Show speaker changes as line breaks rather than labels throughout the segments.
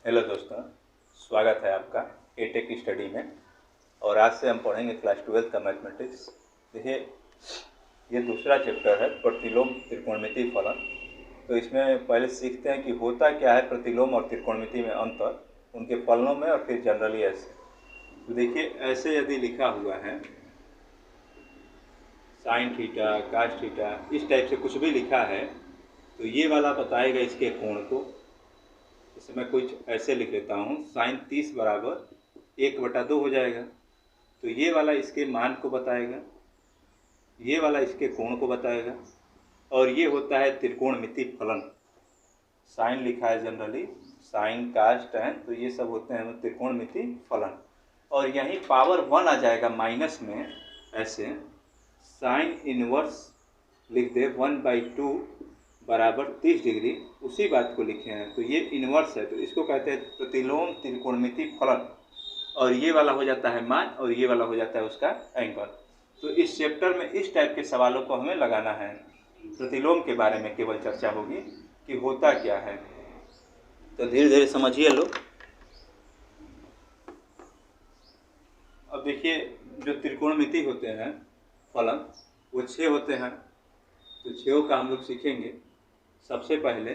Hello दोस्तों, स्वागत है आपका एटेक स्टडी में। और आज से हम पढ़ेंगे क्लास 12 का मैथमेटिक्स। देखिए, ये दूसरा चैप्टर है प्रतिलोम त्रिकोणमितीय फलन। तो इसमें पहले सीखते हैं कि होता क्या है प्रतिलोम और त्रिकोणमिति में अंतर, उनके फलनों में और फिर जनरली ऐसे। तो देखिए, ऐसे यदि लिखा हुआ है साइन थीटा, कास थीटा, इस टाइप से कुछ भी लिखा है तो ये वाला बताएगा इसके कोण को। इसे मैं कुछ ऐसे लिख लेता हूँ, साइन 30 बराबर 1/2 हो जाएगा। तो ये वाला इसके मान को बताएगा, ये वाला इसके कोण को बताएगा, और ये होता है त्रिकोणमितीय फलन। साइन लिखा है जनरली, साइन कास टैन, तो ये सब होते हैं त्रिकोणमितीय फलन। और यहीं पावर 1 आ जाएगा माइनस में, ऐसे साइन इनवर्स लिख दे 1/2 बराबर 30 डिग्री, उसी बात को लिखे हैं। तो ये इनवर्स है, तो इसको कहते हैं प्रतिलोम त्रिकोणमितीय फलन। और ये वाला हो जाता है मान, और ये वाला हो जाता है उसका एंगल। तो इस चैप्टर में इस टाइप के सवालों को हमें लगाना है। प्रतिलोम के बारे में केवल चर्चा होगी कि होता क्या है। तो धीरे धीरे समझिए लोग। अब देखिए, जो त्रिकोणमितीय होते हैं फलन वो 6 होते हैं। तो 6 का हम लोग सीखेंगे। सबसे पहले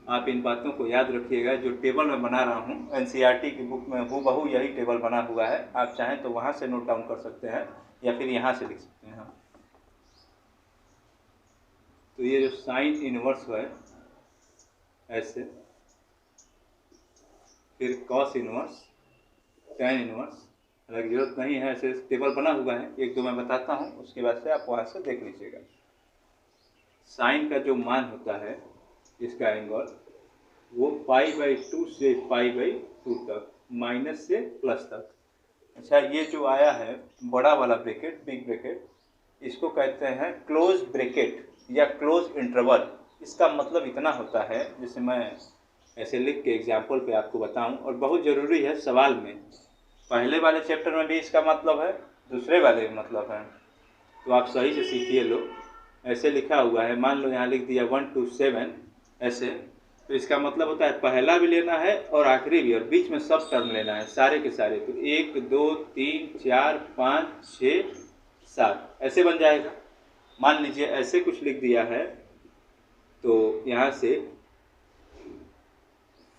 आप इन बातों को याद रखिएगा, जो टेबल मैं बना रहा हूँ एनसीईआरटी की बुक में हूबहू यही टेबल बना हुआ है। आप चाहें तो वहाँ से नोट डाउन कर सकते हैं या फिर यहाँ से लिख सकते हैं। तो ये जो साइन इनवर्स है ऐसे, फिर कॉस इनवर्स, टैन इनवर्स, हालांकि जरूरत नहीं है, ऐसे टेबल बना हुआ है। एक दो मैं बताता हूँ, उसके बाद से आप वहाँ से देख लीजिएगा। साइन का जो मान होता है इसका एंगल, वो π/2 से π/2 तक, माइनस से प्लस तक। अच्छा, ये जो आया है बड़ा वाला ब्रैकेट, बिग ब्रैकेट, इसको कहते हैं क्लोज ब्रैकेट या क्लोज इंटरवल। इसका मतलब इतना होता है, जैसे मैं ऐसे लिख के एग्जाम्पल पे आपको बताऊं, और बहुत ज़रूरी है सवाल में। पहले वाले चैप्टर में भी इसका मतलब है, दूसरे वाले में मतलब है, तो आप सही से सीखिए लोग। ऐसे लिखा हुआ है, मान लो यहाँ लिख दिया 1 to 7 ऐसे, तो इसका मतलब होता है पहला भी लेना है और आखिरी भी, और बीच में सब टर्म लेना है सारे के सारे। तो 1 2 3 4 5 6 7 ऐसे बन जाएगा। मान लीजिए ऐसे कुछ लिख दिया है, तो यहाँ से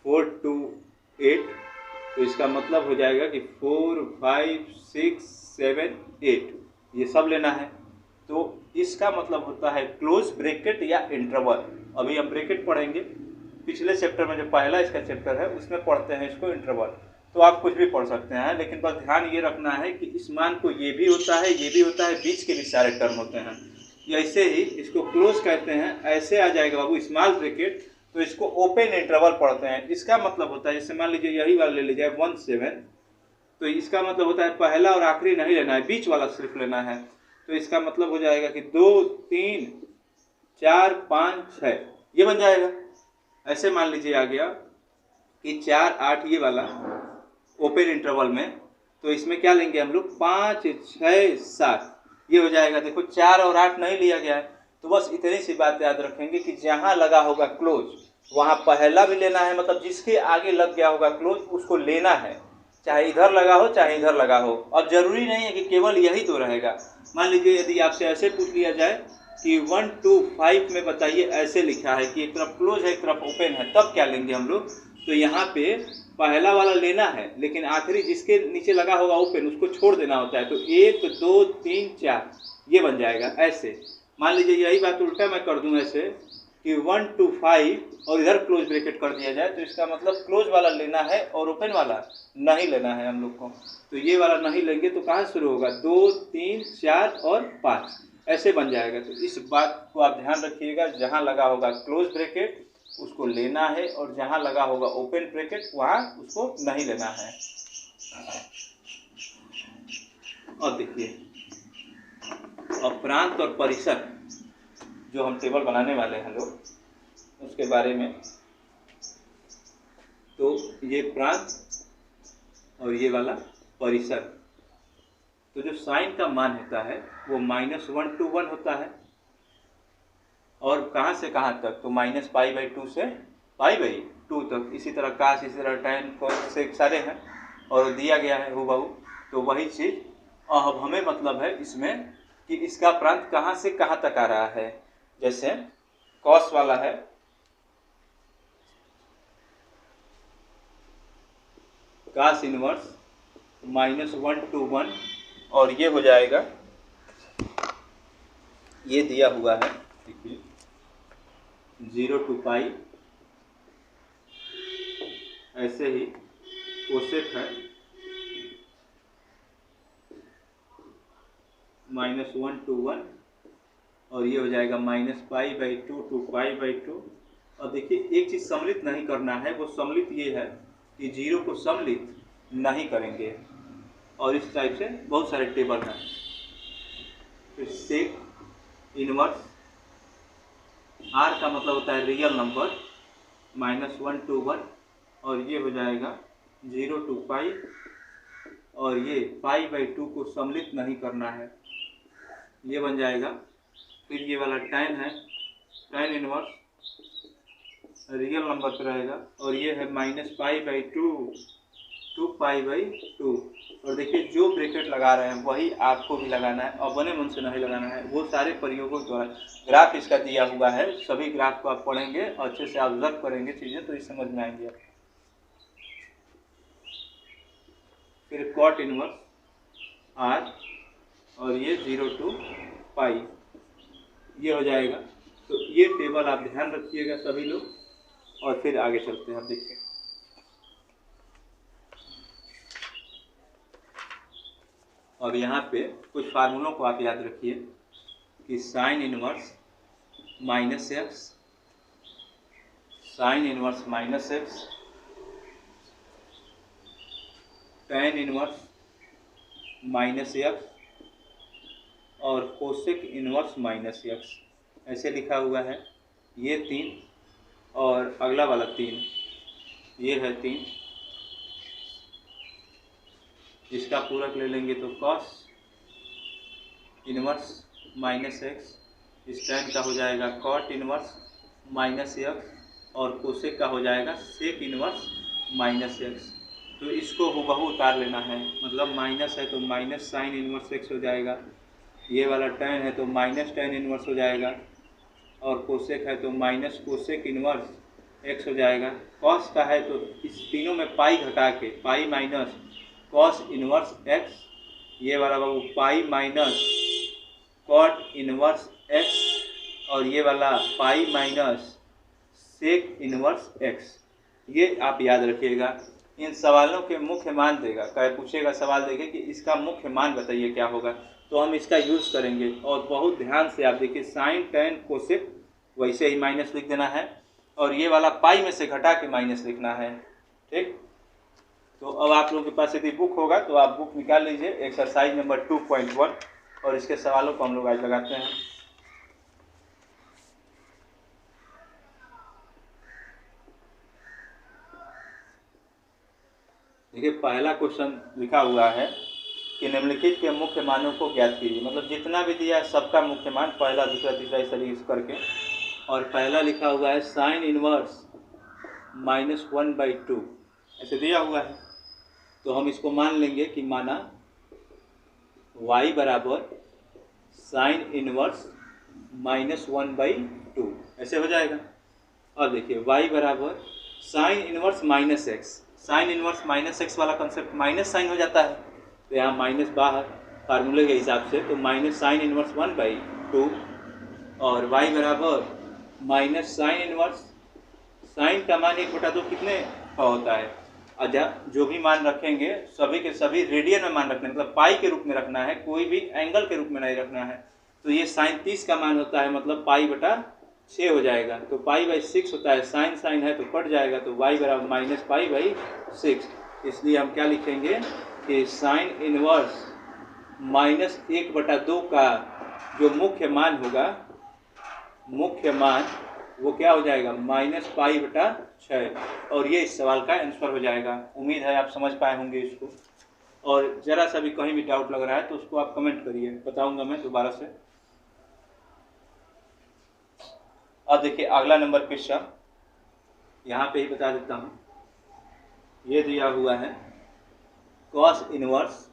4 to 8, तो इसका मतलब हो जाएगा कि 4 5 6 7 8, ये सब लेना है। तो इसका मतलब होता है क्लोज ब्रैकेट या इंटरवल। अभी हम ब्रैकेट पढ़ेंगे, पिछले चैप्टर में जो पहला इसका चैप्टर है उसमें पढ़ते हैं इसको इंटरवल। तो आप कुछ भी पढ़ सकते हैं, लेकिन बस ध्यान ये रखना है कि इस मान को ये भी होता है, ये भी होता है, बीच के भी सारे टर्म होते हैं। ऐसे ही इसको क्लोज कहते हैं। ऐसे आ जाएगा बाबू स्मॉल ब्रैकेट, तो इसको ओपन इंटरवल पढ़ते हैं। इसका मतलब होता है, जैसे मान लीजिए यही वाला ले लीजिए 1 7, तो इसका मतलब होता है पहला और आखिरी नहीं लेना है, बीच वाला सिर्फ लेना है। तो इसका मतलब हो जाएगा कि 2 3 4 5 6, ये बन जाएगा। ऐसे मान लीजिए आ गया कि 4 8, ये वाला ओपन इंटरवल में, तो इसमें क्या लेंगे हम लोग, 5 6 7, ये हो जाएगा। देखो 4 और 8 नहीं लिया गया है, तो बस इतनी सी बात याद रखेंगे कि जहाँ लगा होगा क्लोज वहाँ पहला भी लेना है, मतलब जिसके आगे लग गया होगा क्लोज उसको लेना है, चाहे इधर लगा हो चाहे इधर लगा हो। अब जरूरी नहीं है कि केवल यही तो रहेगा। मान लीजिए यदि आपसे ऐसे पूछ लिया जाए कि 1 to 5 में बताइए, ऐसे लिखा है कि एक तरफ क्लोज है एक तरफ ओपन है, तब क्या लेंगे हम लोग। तो यहाँ पे पहला वाला लेना है, लेकिन आखिरी जिसके नीचे लगा होगा ओपन उसको छोड़ देना होता है। तो 1 2 3 4 ये बन जाएगा। ऐसे मान लीजिए यही बात उल्टा मैं कर दूं ऐसे कि 1 to 5 और इधर क्लोज ब्रैकेट कर दिया जाए, तो इसका मतलब क्लोज वाला लेना है और ओपन वाला नहीं लेना है हम लोग को। तो ये वाला नहीं लेंगे तो कहाँ शुरू होगा, 2 3 4 और 5 ऐसे बन जाएगा। तो इस बात को आप ध्यान रखिएगा, जहाँ लगा होगा क्लोज ब्रैकेट उसको लेना है, और जहाँ लगा होगा ओपन ब्रैकेट वहाँ उसको नहीं लेना है। और देखिए, प्रांत और परिसर जो हम टेबल बनाने वाले हैं लोग, उसके बारे में। तो ये प्रांत और ये वाला परिसर। तो जो साइन का मान होता है वो -1 to 1 होता है, और कहाँ से कहाँ तक, तो -π/2 से π/, 2 तक, इसी तरह काश, इसी तरह tan cos से सारे हैं और दिया गया है हूबहू। तो वही चीज़ अब हमें मतलब है इसमें कि इसका प्रांत कहाँ से कहाँ तक आ रहा है। जैसे कॉस वाला है काश इनवर्स -1 to 1 और ये हो जाएगा, ये दिया हुआ है देखिए 0 to π। ऐसे ही कोसेक है -1 to 1 और ये हो जाएगा -π/2 to π/2। और देखिए एक चीज़ सम्मिलित नहीं करना है, वो सम्मिलित ये है कि 0 को सम्मिलित नहीं करेंगे। और इस टाइप से बहुत सारे टेबल हैं। फिर सेक इनवर्स, आर का मतलब होता है रियल नंबर, -1 to 1 और ये हो जाएगा 0 to π और ये π/2 को सम्मिलित नहीं करना है, ये बन जाएगा। फिर ये वाला tan है, tan इनवर्स रियल नंबर पर रहेगा और ये है -π/2 to π/2। और देखिए जो ब्रैकेट लगा रहे हैं वही आपको भी लगाना है और बने मन से नहीं लगाना है, वो सारे प्रयोगों द्वारा। ग्राफ इसका दिया हुआ है, सभी ग्राफ को आप पढ़ेंगे और अच्छे से ऑब्जर्व करेंगे चीज़ें तो ये समझ में आएंगे। फिर कॉट इनवर्स आर और ये 0 to π, ये हो जाएगा। तो ये टेबल आप ध्यान रखिएगा सभी लोग और फिर आगे चलते हैं। आप देखिए और यहाँ पे कुछ फार्मूलों को आप याद रखिए कि sine inverse -x, sine inverse -x, tan inverse -x और कोसेक इनवर्स -x, ऐसे लिखा हुआ है। ये 3 और अगला वाला 3, ये है 3, इसका पूरक ले लेंगे तो cos इनवर्स -x, इस tan का हो जाएगा cot इनवर्स -x और कोसेक का हो जाएगा sec इनवर्स -x। तो इसको हूबहू उतार लेना है, मतलब माइनस है तो माइनस साइन इनवर्स x हो जाएगा, ये वाला tan है तो माइनस tan इनवर्स हो जाएगा और कोसेक है तो माइनस कोसेक इनवर्स x हो जाएगा। cos का है तो इस तीनों में पाई घटा के pi minus cos inverse x, ये वाला बाबू pi minus cot inverse x और ये वाला pi minus sec inverse x। ये आप याद रखिएगा। इन सवालों के मुख्य मान देगा, कहे पूछेगा सवाल देगा कि इसका मुख्य मान बताइए क्या होगा, तो हम इसका यूज़ करेंगे। और बहुत ध्यान से आप देखिए साइन टैन कोसेक वैसे ही माइनस लिख देना है और ये वाला पाई में से घटा के माइनस लिखना है, ठीक। तो अब आप लोगों के पास यदि बुक होगा तो आप बुक निकाल लीजिए, एक्सरसाइज नंबर 2.1 और इसके सवालों को हम लोग आज लगाते हैं। देखिए पहला क्वेश्चन लिखा हुआ है कि निम्नलिखित के मुख्य मानों को ज्ञात कीजिए। मतलब जितना भी दिया है सबका मुख्य मान, पहला दूसरा तीसरा इस तरीके से करके। और पहला लिखा हुआ है साइन इनवर्स -1/2, ऐसे दिया हुआ है। तो हम इसको मान लेंगे कि माना y बराबर साइन इनवर्स -1/2, ऐसे हो जाएगा। और देखिए y बराबर sine inverse -x, sine inverse -x वाला कंसेप्ट माइनस साइन हो जाता है, तो यहाँ माइनस बाहर फार्मूले के हिसाब से, तो माइनस साइन इनवर्स 1/2 और y बराबर माइनस साइन इनवर्स, साइन का मान 1/2 कितने का होता है, अच्छा जो भी मान रखेंगे सभी के सभी रेडियन में मान रखना है, मतलब पाई के रूप में रखना है, कोई भी एंगल के रूप में नहीं रखना है। तो ये साइन 30 का मान होता है, मतलब π/6 हो जाएगा। तो π/6 होता है, साइन साइन है तो कट जाएगा, तो y बराबर -π/6। इसलिए हम क्या लिखेंगे कि साइन इनवर्स -1/2 का जो मुख्य मान होगा, मुख्य मान वो क्या हो जाएगा -π/6। और ये इस सवाल का आंसर हो जाएगा। उम्मीद है आप समझ पाए होंगे इसको। और ज़रा सा भी कहीं भी डाउट लग रहा है तो उसको आप कमेंट करिए, बताऊंगा मैं दोबारा से। अब देखिए अगला नंबर क्वेश्चन, यहाँ पे ही बता देता हूँ। ये दिया हुआ है cos इनवर्स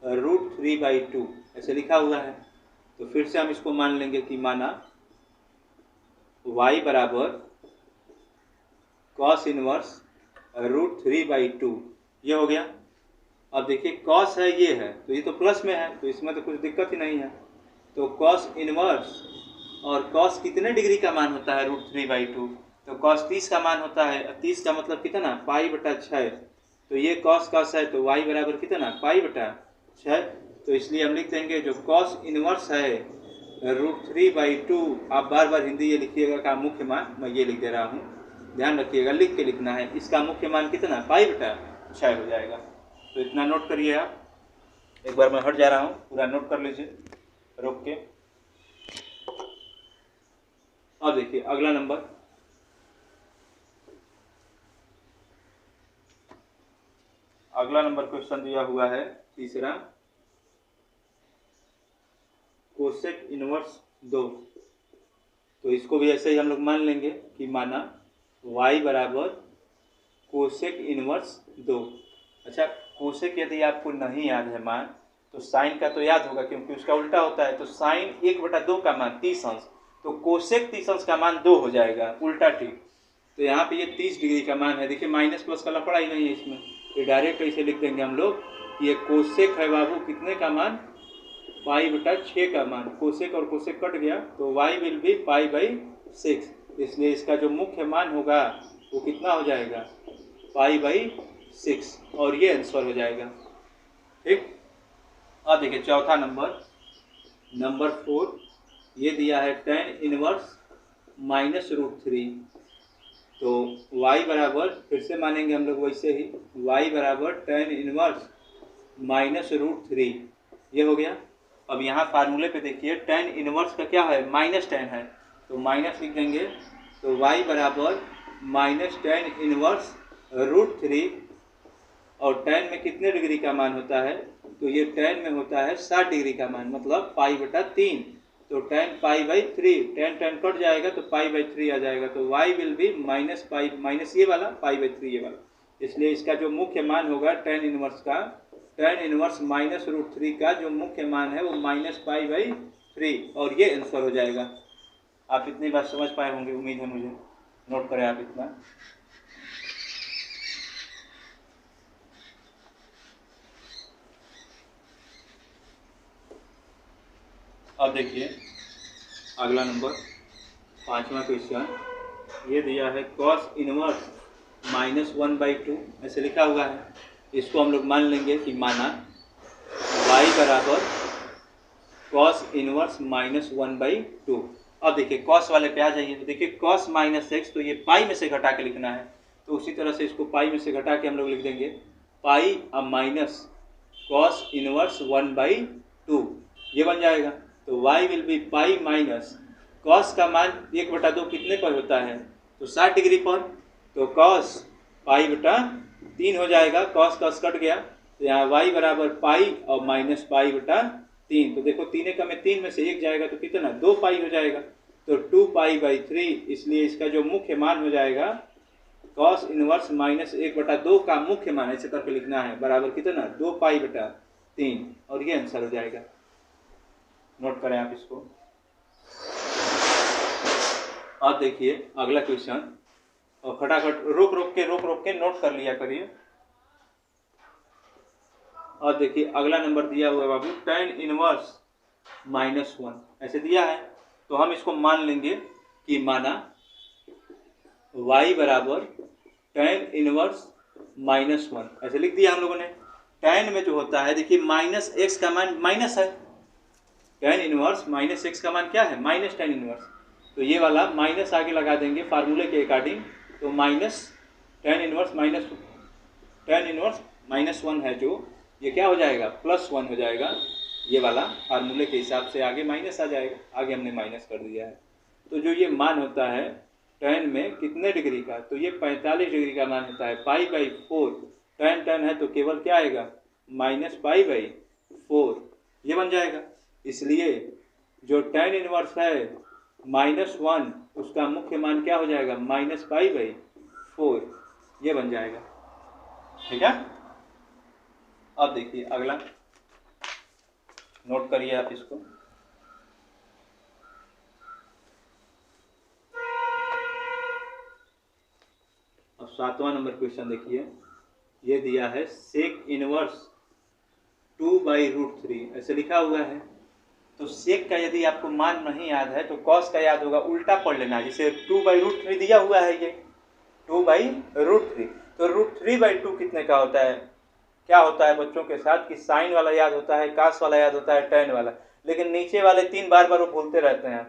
√3/2 ऐसे लिखा हुआ है। तो फिर से हम इसको मान लेंगे कि माना y बराबर cos इनवर्स √3/2, ये हो गया। अब देखिए cos है, ये है, तो ये तो प्लस में है, तो इसमें तो कुछ दिक्कत ही नहीं है। तो cos इनवर्स और cos कितने डिग्री का मान होता है √3/2, तो cos 30 का मान होता है। 30 का मतलब कितना, π/6। तो ये cos है, तो y बराबर कितना, π/6। तो इसलिए हम लिख देंगे जो cos इनवर्स है √3/2, आप बार बार हिंदी ये लिखिएगा का मुख्य मान, मैं ये लिख दे रहा हूँ, ध्यान रखिएगा, लिख के लिखना है। इसका मुख्य मान कितना, π/6 हो जाएगा। तो इतना नोट करिए आप। एक बार मैं हट जा रहा हूँ, पूरा नोट कर लीजिए रोक के। अब देखिए अगला नंबर, क्वेश्चन दिया हुआ है तीसरा, कोसेक इनवर्स 2। तो इसको भी ऐसे ही हम लोग मान लेंगे कि माना y बराबर कोसेक इनवर्स 2। अच्छा, कोसेक यदि आपको नहीं याद है मान, तो साइन का तो याद होगा क्योंकि उसका उल्टा होता है। तो साइन 1/2 का मान 30 अंश, तो कोसेक 30 अंश का मान 2 हो जाएगा, उल्टा ठीक। तो यहाँ पे ये 30 डिग्री का मान है। देखिए माइनस प्लस का लफड़ा ही नहीं है इसमें, ये डायरेक्ट ऐसे लिख देंगे हम लोग कि ये कोसेक है बाबू, कितने का मान, π/6 का मान। कोसेक और कोसेक कट गया, तो y विल बी π/6। इसलिए इसका जो मुख्य मान होगा वो कितना हो जाएगा, π/6, और ये आंसर हो जाएगा। ठीक। अब देखिए चौथा नंबर 4, ये दिया है tan इनवर्स -√3। तो y बराबर, फिर से मानेंगे हम लोग वैसे ही, y बराबर tan इनवर्स -√3, ये हो गया। अब यहाँ फार्मूले पे देखिए tan इनवर्स का क्या है, -tan है, तो माइनस लिख देंगे। तो y बराबर -tan इनवर्स √3, और tan में कितने डिग्री का मान होता है, तो ये tan में होता है 60 डिग्री का मान, मतलब π/3। तो tan π/3, tan कट जाएगा तो π/3 आ जाएगा। तो y विल बी माइनस ये वाला π/3 ये वाला। इसलिए इसका जो मुख्य मान होगा tan इनवर्स का, tan इनवर्स -√3 का जो मुख्य मान है वो -π/3, और ये आंसर हो जाएगा। आप इतनी बात समझ पाए होंगे, उम्मीद है मुझे। नोट करें आप इतना। अब देखिए अगला नंबर, पांचवा क्वेश्चन, ये दिया है cos इनवर्स -1/2 ऐसे लिखा हुआ है। इसको हम लोग मान लेंगे कि माना y बराबर cos इनवर्स -1/2। अब देखिए cos वाले पे आ जाइए, तो देखिए cos -x, तो ये पाई में से घटा के लिखना है, तो उसी तरह से इसको पाई में से घटा के हम लोग लिख देंगे पाई अब माइनस cos इनवर्स 1/2, ये बन जाएगा। तो y will B pi minus cos का मान 1/2 कितने पर होता है, तो 60 डिग्री पर, तो cos π/3 हो जाएगा। cos कट गया, तो यहाँ y बराबर पाई और माइनस π/3। तो देखो 3 का में 3 में से 1 जाएगा तो कितना, 2 पाई हो जाएगा, तो 2π/3। इसलिए इसका जो मुख्य मान हो जाएगा cos इनवर्स -1/2 का मुख्य मान ऐसे करके लिखना है, बराबर कितना, 2π/3, और ये आंसर हो जाएगा। नोट करें आप इसको। अब देखिए अगला क्वेश्चन, और फटाफट रोक रोक के नोट कर लिया करिए। और देखिए अगला नंबर दिया हुआ है बाबू tan इनवर्स -1 ऐसे दिया है। तो हम इसको मान लेंगे कि माना y बराबर tan इनवर्स -1 ऐसे लिख दिया हम लोगों ने। tan में जो होता है, देखिए -x का मान माइनस है, tan इनवर्स -x का मान क्या है, माइनस tan इनवर्स। तो ये वाला माइनस आगे लगा देंगे फार्मूले के अकॉर्डिंग, तो माइनस tan इनवर्स -1 है जो, ये क्या हो जाएगा, +1 हो जाएगा। ये वाला फार्मूले के हिसाब से आगे माइनस आ जाएगा, आगे हमने माइनस कर दिया है। तो जो ये मान होता है tan में कितने डिग्री का, तो ये 45 डिग्री का मान होता है, π/4। tan है तो केवल क्या आएगा, -π/4, ये बन जाएगा। इसलिए जो tan इनवर्स है -1, उसका मुख्य मान क्या हो जाएगा, -π/4 4 ये बन जाएगा। ठीक है, अब देखिए अगला, नोट करिए आप इसको। अब 7वां नंबर क्वेश्चन देखिए, ये दिया है सेक इनवर्स 2/√3 ऐसे लिखा हुआ है। तो सेक का यदि आपको मान नहीं याद है तो कॉस का याद होगा, उल्टा पढ़ लेना। जैसे 2/√3 दिया हुआ है, ये 2/√3, तो √3/2 कितने का होता है? क्या होता है बच्चों के साथ कि साइन वाला याद होता है, कास वाला याद होता है, टेन वाला, लेकिन नीचे वाले 3 बार बार वो भूलते रहते हैं।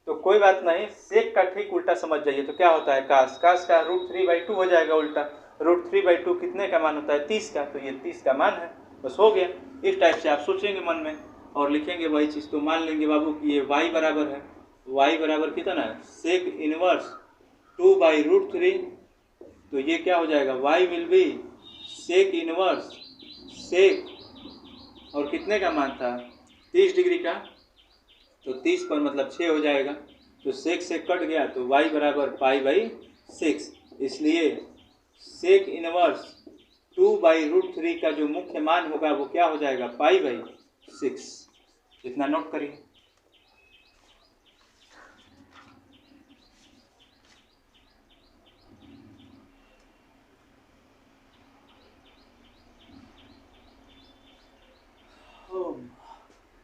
तो कोई बात नहीं, सेक का ठीक उल्टा समझ जाइए। तो क्या होता है, कास का √3/2 हो जाएगा उल्टा। √3/2 कितने का मान होता है? 30 का, तो ये 30 का मान है, बस हो गया। इस टाइप से आप सोचेंगे मन में और लिखेंगे वही चीज़। तो मान लेंगे बाबू कि ये y बराबर है, y बराबर कितना है? सेक इनवर्स 2/√3, तो ये क्या हो जाएगा? y will be sec inverse sec, और कितने का मान था? 30 डिग्री का, तो 30 पर मतलब 6 हो जाएगा। तो सेक से कट गया तो y बराबर π/6, इसलिए सेक इनवर्स 2/√3 का जो मुख्य मान होगा वो क्या हो जाएगा? π/6। इतना नोट करिए।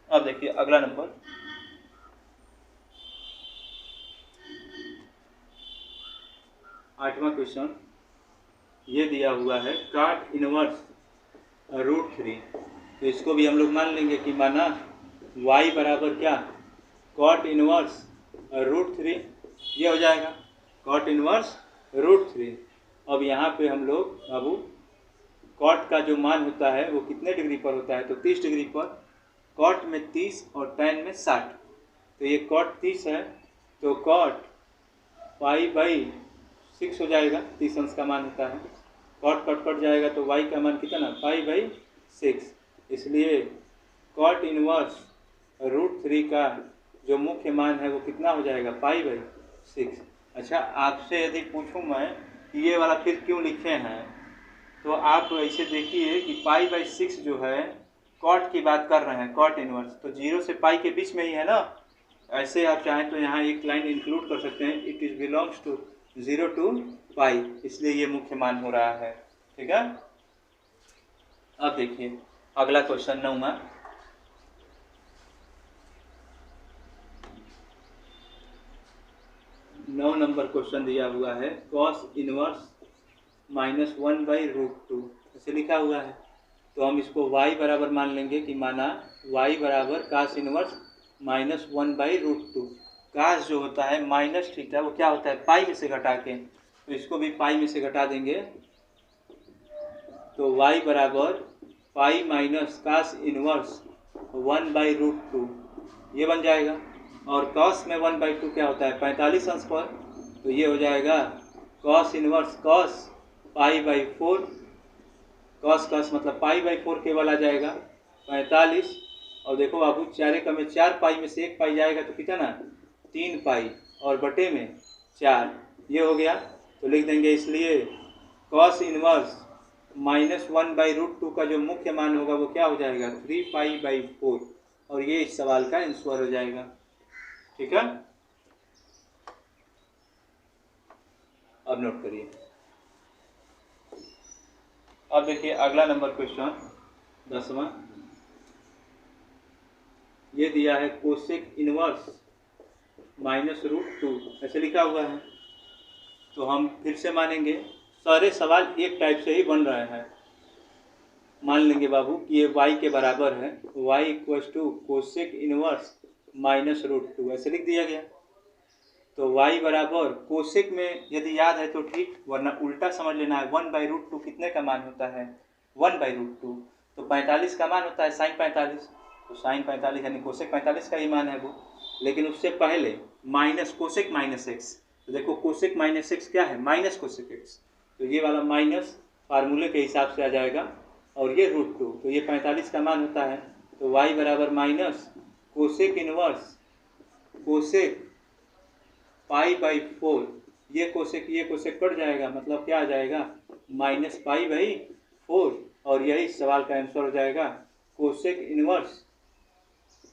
अब देखिए अगला नंबर, 8वां क्वेश्चन, ये दिया हुआ है cot इनवर्स √3। तो इसको भी हम लोग मान लेंगे कि माना y बराबर क्या? cot इनवर्स √3, ये हो जाएगा cot इनवर्स √3। अब यहाँ पे हम लोग बाबू cot का जो मान होता है वो कितने डिग्री पर होता है? तो 30 डिग्री पर। cot में 30 और tan में 60, तो ये cot 30 है, तो cot π/6 हो जाएगा। 30 अंश का मान होता है, cot कट जाएगा तो y का मान कितना? π/6, इसलिए cot इनवर्स √3 का जो मुख्य मान है वो कितना हो जाएगा? π/6। अच्छा, आपसे यदि पूछूं मैं कि ये वाला फिर क्यों लिखे हैं, तो आप ऐसे देखिए कि π/6 जो है cot की बात कर रहे हैं, cot इनवर्स, तो 0 से पाई के बीच में ही है ना। ऐसे आप चाहें तो यहाँ एक लाइन इंक्लूड कर सकते हैं, it is belongs to 0 to pi, इसलिए ये मुख्य मान हो रहा है। ठीक है, अब देखिए अगला क्वेश्चन 9वां, नंबर क्वेश्चन दिया हुआ है cos इनवर्स -1/√2 ऐसे लिखा हुआ है। तो हम इसको y बराबर मान लेंगे कि माना y बराबर cos इनवर्स -1/√2। कास जो होता है माइनस थीटा, वो क्या होता है? पाई में से घटा के, तो इसको भी पाई में से घटा देंगे, तो y बराबर पाई माइनस cos इनवर्स 1/√2 ये बन जाएगा। और cos में 1/2 क्या होता है? 45 अंश पर, तो ये हो जाएगा cos इनवर्स cos π/4, cos मतलब π/4 केवल आ जाएगा 45। और देखो बाबू 4 का में 4 पाई में से 1 पाई जाएगा तो कितना? 3 पाई, और बटे में 4, ये हो गया। तो लिख देंगे, इसलिए cos इनवर्स -1/√2 का जो मुख्य मान होगा वो क्या हो जाएगा? 3π/4, और ये इस सवाल का आंसर हो जाएगा। ठीक है, अब नोट करिए। अब देखिए अगला नंबर क्वेश्चन 10वां, ये दिया है कोसेक इनवर्स -√2 ऐसे लिखा हुआ है। तो हम फिर से मानेंगे, सारे सवाल एक टाइप से ही बन रहे हैं। मान लेंगे बाबू कि ये y के बराबर है, y = कोसेक इनवर्स -√2 ऐसे लिख दिया गया। तो y बराबर कोसेक में यदि याद है तो ठीक, वरना उल्टा समझ लेना है। 1/√2 कितने का मान होता है? 1/√2, तो 45 का मान होता है sin 45, तो sin 45 यानी कोसेक 45 का ही मान है वो। लेकिन उससे पहले माइनस कोसेक -x, तो देखो कोसेक -x क्या है? माइनस कोसेक x, तो ये वाला माइनस फार्मूले के हिसाब से आ जाएगा, और ये √2, तो ये 45 का मान होता है। तो y बराबर माइनस कोसेक इनवर्स कोसेक π/4 ये कोसेक कट जाएगा, मतलब क्या आ जाएगा -π/4, और यही सवाल का आंसर हो जाएगा कोसेक इनवर्स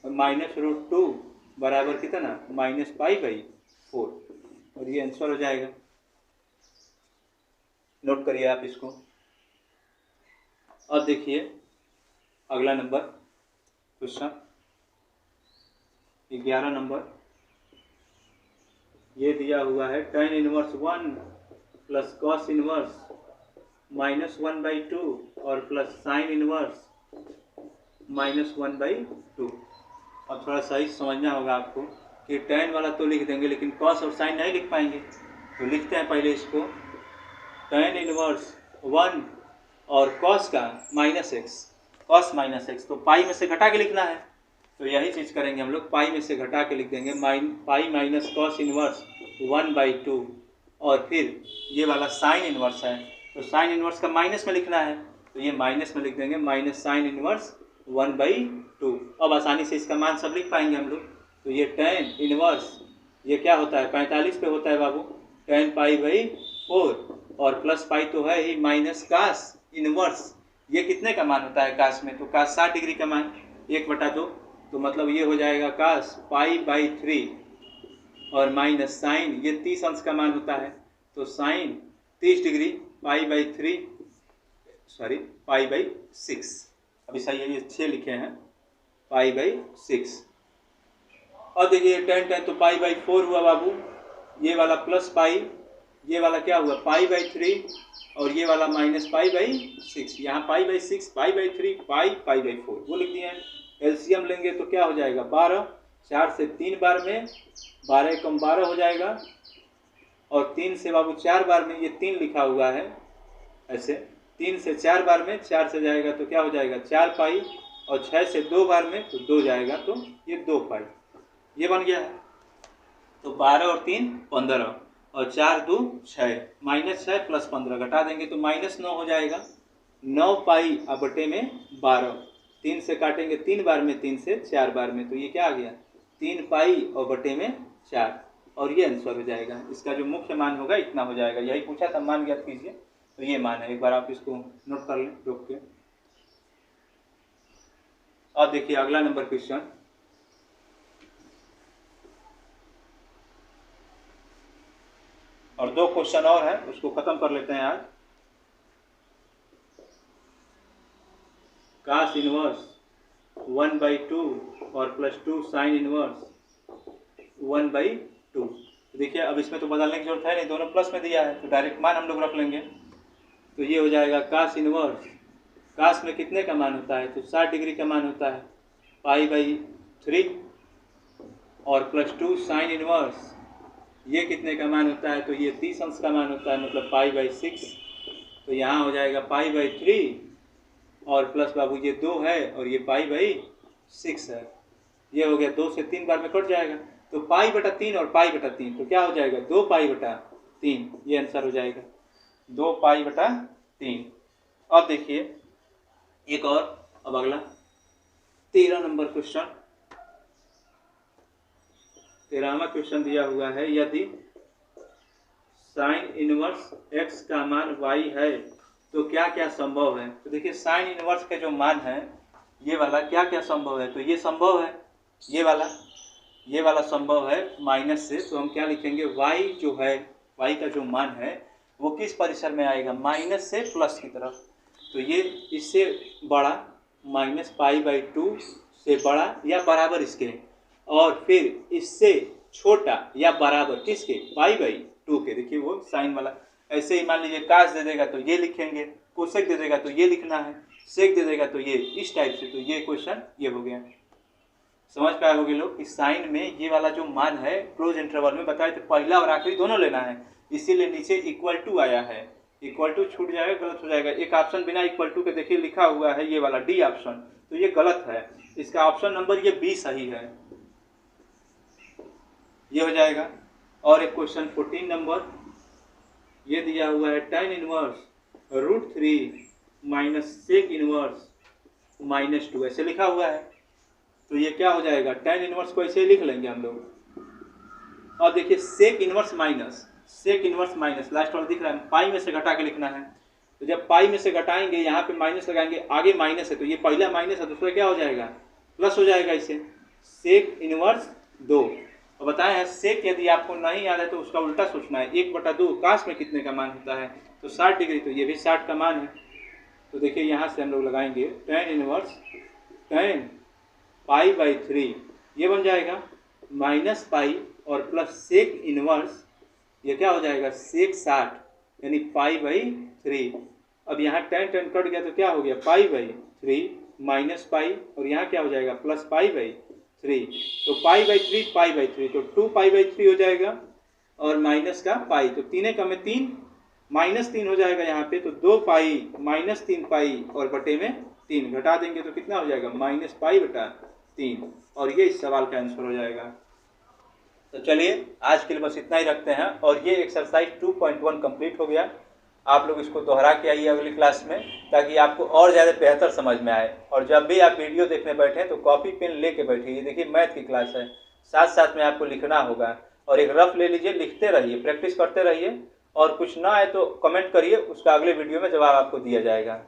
-√2 बराबर कितना -π/4, और ये आंसर हो जाएगा। नोट करिए आप इसको। अब देखिए अगला नंबर क्वेश्चन 11 नंबर, ये दिया हुआ है tan inverse 1 plus cos inverse -1/2 और प्लस साइन इनवर्स -1/2। अब थोड़ा सही समझना होगा आपको कि tan वाला तो लिख देंगे लेकिन कॉस और साइन नहीं लिख पाएंगे, तो लिखते हैं पहले इसको। tan इनवर्स 1 और कॉस का -x, कॉस -x, तो पाई में से घटा के लिखना है, तो यही चीज़ करेंगे हम लोग, पाई में से घटा के लिख देंगे पाई माइनस कॉस इनवर्स 1/2, और फिर ये वाला साइन इनवर्स है, तो साइन इनवर्स का माइनस में लिखना है, तो ये माइनस में लिख देंगे माइनस साइन इनवर्स 1/2। अब आसानी से इसका मान सब लिख पाएंगे हम लोग। तो ये tan इनवर्स ये क्या होता है 45 पे होता है बाबू, tan π/4, और प्लस पाई तो है ही माइनस कास इनवर्स, ये कितने का मान होता है कास में, तो कास 60 डिग्री का मान 1/2, तो मतलब ये हो जाएगा कास π/3, और माइनस साइन ये 30 अंश का मान होता है, तो साइन 30 डिग्री π/6। अभी सही है, ये 6 लिखे हैं π/6। और देखिए tan तो π/4 हुआ बाबू, ये वाला प्लस पाई, ये वाला क्या हुआ π/3, और ये वाला माइनस π/6, यहाँ π/6 π/3 π/4 वो लिख दिए हैं। एलसीएम लेंगे तो क्या हो जाएगा 12, 4 से 3 बार में 12 कम 12 हो जाएगा, और 3 से बाबू 4 बार में, ये 3 लिखा हुआ है ऐसे, 3 से 4 बार में 4 से जाएगा तो क्या हो जाएगा 4 पाई, और 6 से 2 बार में तो 2 जाएगा, तो ये 2 पाई, ये बन गया है। तो 12 और 3 15, और 4 2 6, -6 + 15 घटा देंगे तो -9 हो जाएगा, 9 पाई बटे में 12, 3 से काटेंगे 3 बार में, 3 से 4 बार में, तो ये क्या आ गया 3 पाई और बटे में 4, और ये आंसर हो जाएगा। इसका जो मुख्य मान होगा इतना हो जाएगा, यही पूछा था, मान ज्ञात कीजिए, तो ये मान है। एक बार आप इसको नोट कर लें रोक के। अब देखिए अगला नंबर क्वेश्चन, और 2 क्वेश्चन और है, उसको खत्म कर लेते हैं आज। कास इनवर्स 1/2 और +2 साइन इनवर्स 1/2। देखिए अब इसमें तो बदलने की जरूरत है नहीं, दोनों प्लस में दिया है, तो डायरेक्ट मान हम लोग रख लेंगे, तो ये हो जाएगा कास इनवर्स, कास में कितने का मान होता है, तो 60 डिग्री का मान होता है π/3, और +2 साइन इनवर्स ये कितने का मान होता है, तो ये 30 अंश का मान होता है, मतलब π/6, तो यहाँ हो जाएगा π/3, और प्लस बाबू ये 2 है, और ये π/6 है, ये हो गया 2 से 3 बार में कट जाएगा, तो π/3 और π/3, तो क्या हो जाएगा 2 π/3, ये आंसर हो जाएगा 2 π/3। अब देखिए एक और, अब अगला 13 नंबर क्वेश्चन, 13वां क्वेश्चन दिया हुआ है, यदि साइन इनवर्स x का मान y है तो क्या क्या संभव है। तो देखिए साइन इनवर्स के जो मान है ये वाला क्या क्या संभव है, तो ये संभव है, ये वाला संभव है माइनस से, तो हम क्या लिखेंगे y जो है, y का जो मान है वो किस परिसर में आएगा, माइनस से प्लस की तरफ, तो ये इससे बड़ा -π/2 से बड़ा या बराबर इसके, और फिर इससे छोटा या बराबर किसके π/2 के। देखिए वो साइन वाला, ऐसे ही मान लीजिए कास दे देगा तो ये लिखेंगे, कोसेक दे देगा तो ये लिखना है, सेक दे देगा तो ये, इस टाइप से, तो ये क्वेश्चन ये हो गया। समझ पाए होगे लोग कि साइन में ये वाला जो मान है क्लोज इंटरवल में बताए थे पहला और आखिरी दोनों लेना है, इसीलिए नीचे =, आया है, = छूट जाएगा, गलत हो जाएगा। एक ऑप्शन बिना = के देखिए लिखा हुआ है, ये वाला डी ऑप्शन, तो ये गलत है, इसका ऑप्शन नंबर ये 20 सही है, ये हो जाएगा। और एक क्वेश्चन 14 नंबर, ये दिया हुआ है tan इनवर्स √3 - सेक इनवर्स -2, ऐसे लिखा हुआ है, तो ये क्या हो जाएगा tan इनवर्स को ऐसे ही लिख लेंगे हम लोग। और देखिए sec inverse minus, sec inverse minus, last वाला दिख रहा है, पाई में से घटा के लिखना है। तो जब पाई में से घटाएंगे यहाँ पे माइनस लगाएंगे, आगे माइनस है तो ये पहला माइनस है, दूसरा क्या हो जाएगा, प्लस हो जाएगा। इसे सेक इनवर्स 2। और बताया है सेक यदि आपको नहीं याद है तो उसका उल्टा सोचना है, 1/2 काश में कितने का मान होता है, तो 60 डिग्री, तो ये भी 60 का मान है। तो देखिए यहाँ से हम लोग लगाएंगे tan इनवर्स tan π/3, ये बन जाएगा माइनस पाई और प्लस सेक इनवर्स, ये क्या हो जाएगा सेक 60 यानी π/3। अब यहाँ tan कट गया तो क्या हो गया π/3 माइनस पाई, और यहाँ क्या हो जाएगा प्लस π/3, तो π/3 तो 2π/3 हो जाएगा और माइनस का पाई, तो 3 का में 3 -3 हो जाएगा यहाँ पे, तो 2 पाई -3 पाई और बटे में 3 घटा देंगे तो कितना हो जाएगा -π/3, और ये इस सवाल का आंसर हो जाएगा। तो चलिए आज के लिए बस इतना ही रखते हैं, और ये एक्सरसाइज 2.1 कंप्लीट हो गया। आप लोग इसको दोहरा के आइए अगली क्लास में, ताकि आपको और ज़्यादा बेहतर समझ में आए। और जब भी आप वीडियो देखने बैठें तो कॉपी पेन लेके बैठिए। ये देखिए मैथ की क्लास है, साथ साथ में आपको लिखना होगा, और एक रफ ले लीजिए, लिखते रहिए, प्रैक्टिस करते रहिए, और कुछ ना आए तो कमेंट करिए, उसका अगले वीडियो में जवाब आपको दिया जाएगा।